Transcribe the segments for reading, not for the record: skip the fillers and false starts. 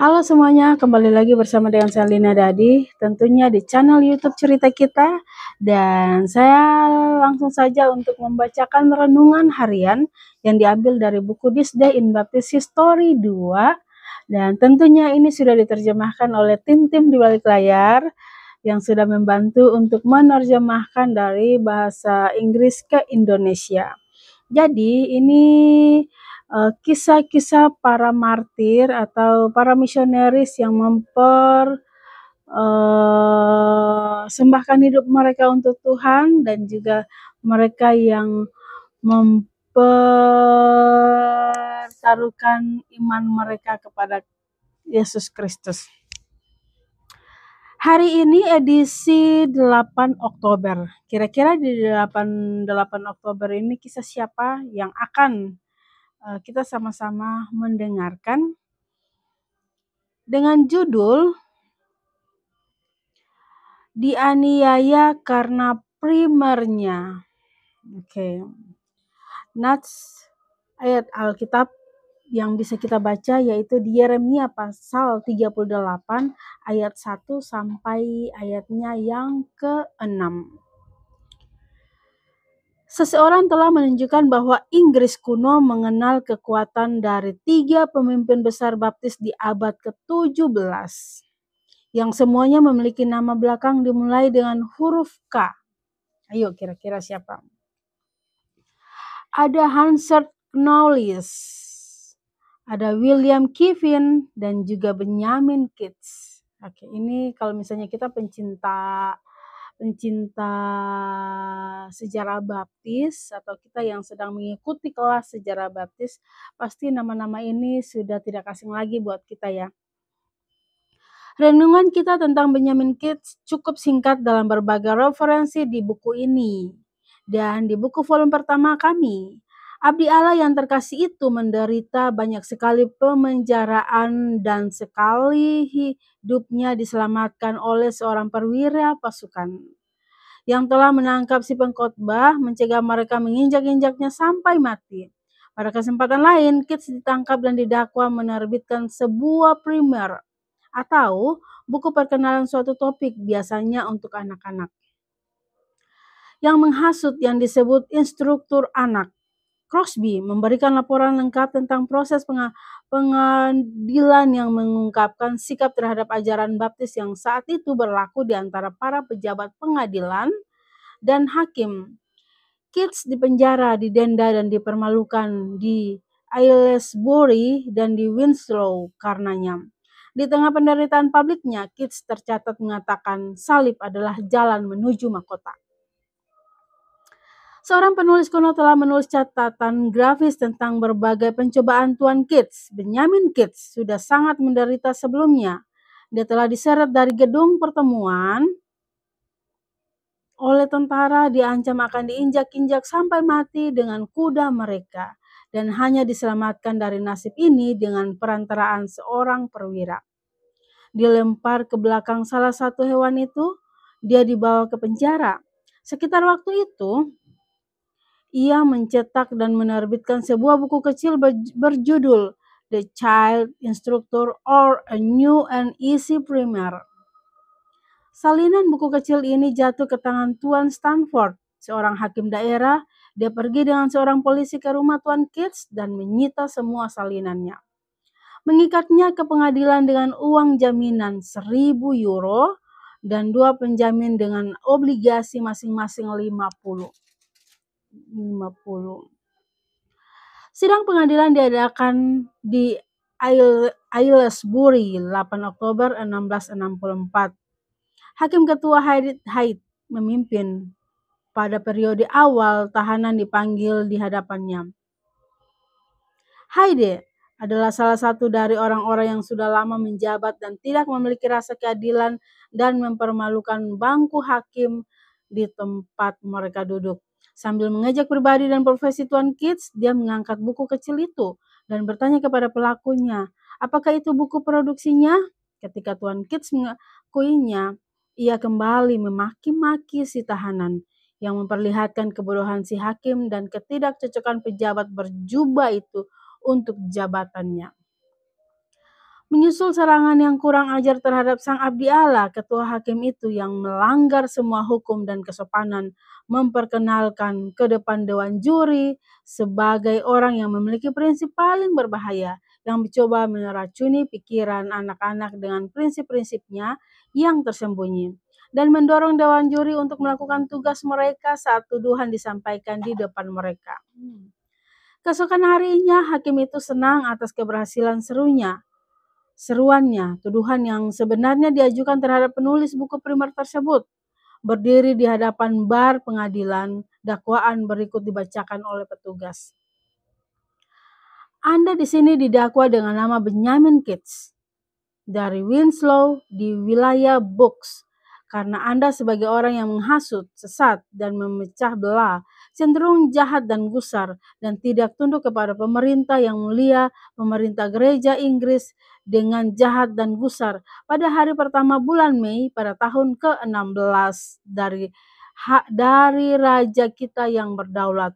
Halo semuanya, kembali lagi bersama dengan saya Lina Dadi, tentunya di channel YouTube Cerita Kita. Dan saya langsung saja untuk membacakan renungan harian yang diambil dari buku This Day in Baptist History 2. Dan tentunya ini sudah diterjemahkan oleh tim-tim di balik layar yang sudah membantu untuk menerjemahkan dari bahasa Inggris ke Indonesia. Jadi ini kisah-kisah para martir atau para misionaris yang sembahkan hidup mereka untuk Tuhan, dan juga mereka yang mempertaruhkan iman mereka kepada Yesus Kristus. Hari ini edisi 8 Oktober. Kira-kira di 8 Oktober ini kisah siapa yang akan kita sama-sama mendengarkan dengan judul Dianiaya Karena Primernya. Nats ayat Alkitab yang bisa kita baca yaitu di Yeremia pasal 38 ayat 1 sampai ayatnya yang ke-6. Seseorang telah menunjukkan bahwa Inggris kuno mengenal kekuatan dari 3 pemimpin besar baptis di abad ke-17 yang semuanya memiliki nama belakang dimulai dengan huruf K. Ayo kira-kira siapa? Ada Hansard Knowles, ada William Kevin, dan juga Benjamin Keats. Oke, ini kalau misalnya kita pencinta sejarah baptis atau kita yang sedang mengikuti kelas sejarah baptis, pasti nama-nama ini sudah tidak asing lagi buat kita ya. Renungan kita tentang Benjamin Keats cukup singkat dalam berbagai referensi di buku ini. Dan di buku volume pertama kami, Abdi Allah yang terkasih itu menderita banyak sekali pemenjaraan dan sekali hidupnya diselamatkan oleh seorang perwira pasukan yang telah menangkap si pengkhotbah, mencegah mereka menginjak-injaknya sampai mati. Pada kesempatan lain, Keats ditangkap dan didakwa menerbitkan sebuah primer atau buku perkenalan suatu topik, biasanya untuk anak-anak, yang menghasut yang disebut instruktur anak. Crosby memberikan laporan lengkap tentang proses pengadilan yang mengungkapkan sikap terhadap ajaran baptis yang saat itu berlaku di antara para pejabat pengadilan dan hakim. Keats dipenjara, didenda, dan dipermalukan di Aylesbury dan di Winslow karenanya. Di tengah penderitaan publiknya, Keats tercatat mengatakan salib adalah jalan menuju mahkota. Seorang penulis kuno telah menulis catatan grafis tentang berbagai pencobaan Tuan Keats. Benjamin Keats sudah sangat menderita sebelumnya. Dia telah diseret dari gedung pertemuan oleh tentara, diancam akan diinjak-injak sampai mati dengan kuda mereka, dan hanya diselamatkan dari nasib ini dengan perantaraan seorang perwira. Dilempar ke belakang salah satu hewan itu, dia dibawa ke penjara. Sekitar waktu itu, ia mencetak dan menerbitkan sebuah buku kecil berjudul The Child Instructor or A New and Easy Primer. Salinan buku kecil ini jatuh ke tangan Tuan Stanford, seorang hakim daerah. Dia pergi dengan seorang polisi ke rumah Tuan Keats dan menyita semua salinannya. Mengikatnya ke pengadilan dengan uang jaminan 1.000 euro dan 2 penjamin dengan obligasi masing-masing 50. Sidang pengadilan diadakan di Aylesbury 8 Oktober 1664. Hakim Ketua Hyde memimpin. Pada periode awal, tahanan dipanggil di hadapannya. Hyde adalah salah satu dari orang-orang yang sudah lama menjabat dan tidak memiliki rasa keadilan dan mempermalukan bangku hakim di tempat mereka duduk. Sambil mengejek pribadi dan profesi Tuan Keats, dia mengangkat buku kecil itu dan bertanya kepada pelakunya, apakah itu buku produksinya? Ketika Tuan Keats mengakuinya, ia kembali memaki-maki si tahanan yang memperlihatkan kebodohan si hakim dan ketidakcocokan pejabat berjubah itu untuk jabatannya. Menyusul serangan yang kurang ajar terhadap sang abdi Allah, ketua hakim itu yang melanggar semua hukum dan kesopanan memperkenalkan ke depan dewan juri sebagai orang yang memiliki prinsip paling berbahaya yang mencoba meracuni pikiran anak-anak dengan prinsip-prinsipnya yang tersembunyi dan mendorong dewan juri untuk melakukan tugas mereka saat tuduhan disampaikan di depan mereka. Keesokan harinya, hakim itu senang atas keberhasilan seruannya, tuduhan yang sebenarnya diajukan terhadap penulis buku primer tersebut. Berdiri di hadapan bar pengadilan, dakwaan berikut dibacakan oleh petugas. Anda di sini didakwa dengan nama Benjamin Keats dari Winslow di wilayah Bucks, karena Anda sebagai orang yang menghasut, sesat, dan memecah belah, cenderung jahat dan gusar, dan tidak tunduk kepada pemerintah yang mulia, pemerintah gereja Inggris, dengan jahat dan gusar pada hari pertama bulan Mei pada tahun ke-16 dari raja kita yang berdaulat.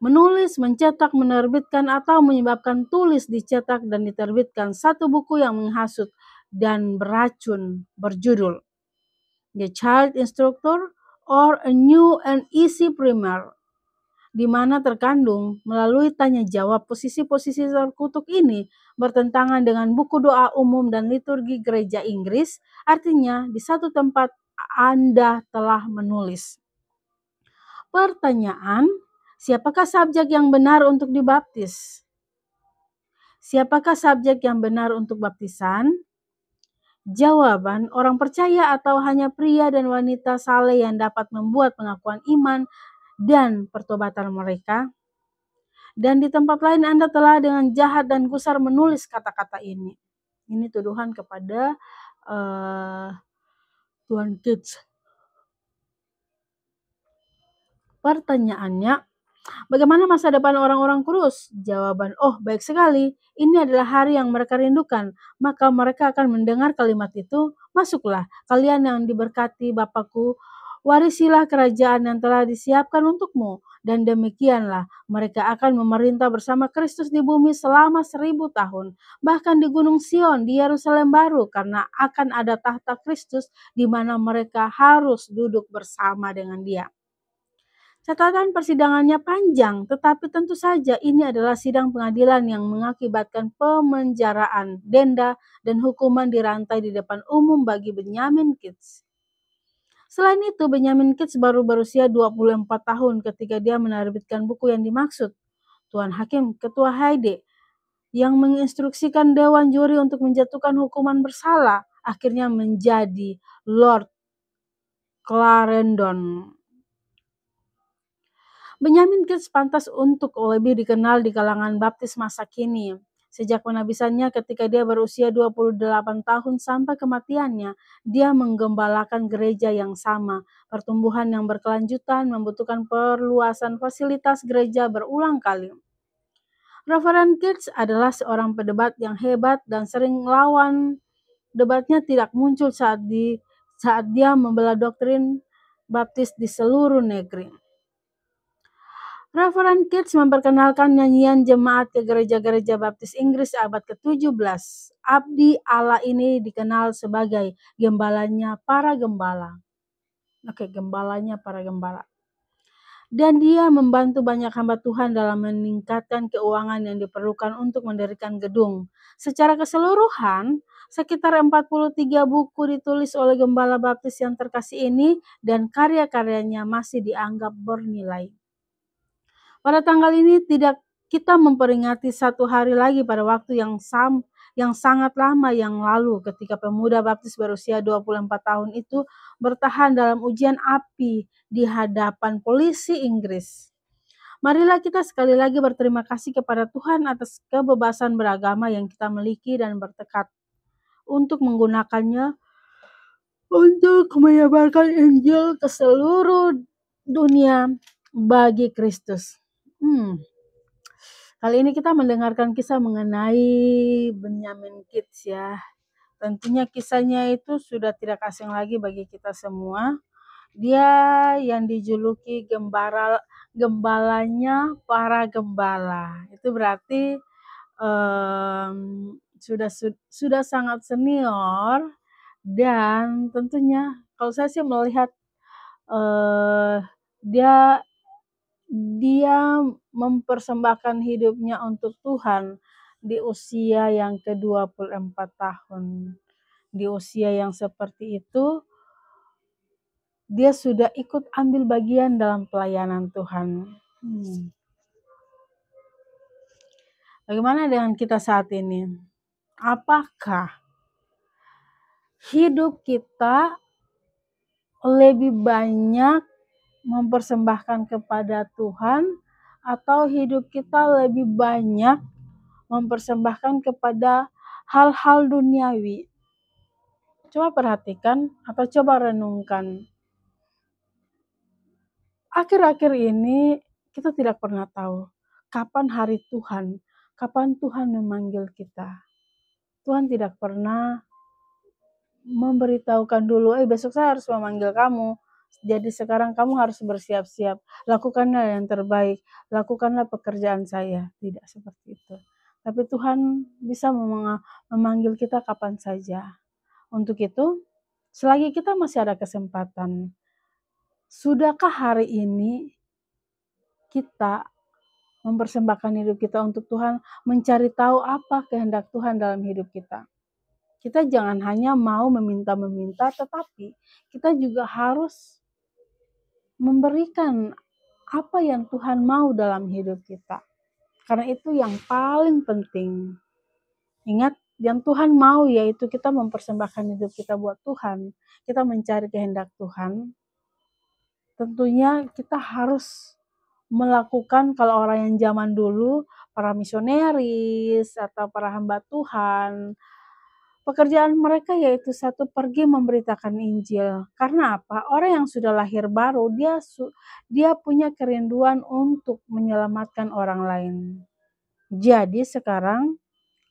Menulis, mencetak, menerbitkan, atau menyebabkan tulis, dicetak, dan diterbitkan satu buku yang menghasut dan beracun berjudul The Child Instructor or a New and Easy Primer, di mana terkandung melalui tanya jawab posisi-posisi terkutuk ini bertentangan dengan buku doa umum dan liturgi gereja Inggris, artinya di satu tempat Anda telah menulis. Pertanyaan, siapakah subjek yang benar untuk dibaptis? Siapakah subjek yang benar untuk baptisan? Jawaban, orang percaya atau hanya pria dan wanita saleh yang dapat membuat pengakuan iman dan pertobatan mereka? Dan di tempat lain Anda telah dengan jahat dan gusar menulis kata-kata ini. Ini tuduhan kepada Tuan Keats. Pertanyaannya, bagaimana masa depan orang-orang kurus? Jawaban, oh baik sekali, ini adalah hari yang mereka rindukan. Maka mereka akan mendengar kalimat itu, masuklah kalian yang diberkati Bapakku, warisilah kerajaan yang telah disiapkan untukmu. Dan demikianlah mereka akan memerintah bersama Kristus di bumi selama 1000 tahun. Bahkan di Gunung Sion, di Yerusalem baru, karena akan ada tahta Kristus di mana mereka harus duduk bersama dengan Dia. Catatan persidangannya panjang, tetapi tentu saja ini adalah sidang pengadilan yang mengakibatkan pemenjaraan, denda, dan hukuman dirantai di depan umum bagi Benjamin Keats. Selain itu, Benjamin Keats baru berusia 24 tahun ketika dia menerbitkan buku yang dimaksud. Tuan Hakim Ketua Hyde yang menginstruksikan Dewan Juri untuk menjatuhkan hukuman bersalah akhirnya menjadi Lord Clarendon. Benjamin Keats pantas untuk lebih dikenal di kalangan baptis masa kini. Sejak penabisannya ketika dia berusia 28 tahun sampai kematiannya, dia menggembalakan gereja yang sama. Pertumbuhan yang berkelanjutan membutuhkan perluasan fasilitas gereja berulang kali. Reverend Keats adalah seorang pedebat yang hebat dan sering lawan debatnya tidak muncul saat dia membela doktrin baptis di seluruh negeri. Reverend Keats memperkenalkan nyanyian jemaat ke gereja-gereja baptis Inggris abad ke-17. Abdi Allah ini dikenal sebagai gembalanya para gembala. Gembalanya para gembala. Dan dia membantu banyak hamba Tuhan dalam meningkatkan keuangan yang diperlukan untuk mendirikan gedung. Secara keseluruhan, sekitar 43 buku ditulis oleh gembala baptis yang terkasih ini dan karya-karyanya masih dianggap bernilai. Pada tanggal ini kita memperingati satu hari lagi pada waktu yang sangat lama yang lalu ketika pemuda baptis berusia 24 tahun itu bertahan dalam ujian api di hadapan polisi Inggris. Marilah kita sekali lagi berterima kasih kepada Tuhan atas kebebasan beragama yang kita miliki dan bertekad untuk menggunakannya untuk menyebarkan Injil ke seluruh dunia bagi Kristus. Kali ini kita mendengarkan kisah mengenai Benjamin Keats ya. Tentunya kisahnya itu sudah tidak asing lagi bagi kita semua. Dia yang dijuluki gembalanya para gembala. Itu berarti sudah sangat senior, dan tentunya kalau saya sih melihat, eee, dia dia mempersembahkan hidupnya untuk Tuhan di usia yang ke-24 tahun. Di usia yang seperti itu, dia sudah ikut ambil bagian dalam pelayanan Tuhan. Bagaimana dengan kita saat ini? Apakah hidup kita lebih banyak mempersembahkan kepada Tuhan, atau hidup kita lebih banyak mempersembahkan kepada hal-hal duniawi? Coba perhatikan atau coba renungkan. Akhir-akhir ini kita tidak pernah tahu kapan hari Tuhan, kapan Tuhan memanggil kita. Tuhan tidak pernah memberitahukan dulu, besok saya harus memanggil kamu, jadi sekarang kamu harus bersiap-siap, lakukanlah yang terbaik, lakukanlah pekerjaan saya. Tidak seperti itu. Tapi Tuhan bisa memanggil kita kapan saja. Untuk itu, selagi kita masih ada kesempatan, sudahkah hari ini kita mempersembahkan hidup kita untuk Tuhan, mencari tahu apa kehendak Tuhan dalam hidup kita? Kita jangan hanya mau meminta-meminta, tetapi kita juga harus memberikan apa yang Tuhan mau dalam hidup kita. Karena itu yang paling penting. Ingat, yang Tuhan mau yaitu kita mempersembahkan hidup kita buat Tuhan. Kita mencari kehendak Tuhan. Tentunya kita harus melakukan, kalau orang yang zaman dulu, para misionaris atau para hamba Tuhan, pekerjaan mereka yaitu satu, pergi memberitakan Injil. Karena apa? Orang yang sudah lahir baru, dia punya kerinduan untuk menyelamatkan orang lain. Jadi sekarang,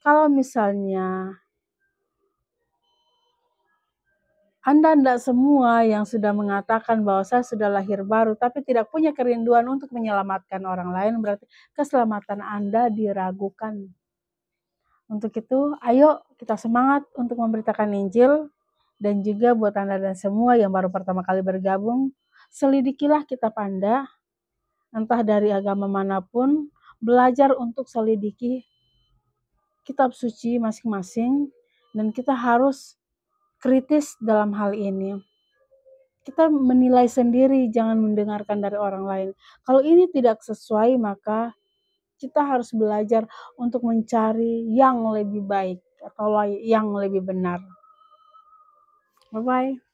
kalau misalnya Anda tidak semua yang sudah mengatakan bahwa saya sudah lahir baru, tapi tidak punya kerinduan untuk menyelamatkan orang lain, berarti keselamatan Anda diragukan. Untuk itu, ayo kita semangat untuk memberitakan Injil. Dan juga buat Anda dan semua yang baru pertama kali bergabung, selidikilah kitab Anda, entah dari agama manapun, belajar untuk selidiki kitab suci masing-masing, dan kita harus kritis dalam hal ini. Kita menilai sendiri, jangan mendengarkan dari orang lain. Kalau ini tidak sesuai, maka kita harus belajar untuk mencari yang lebih baik atau yang lebih benar. Bye-bye.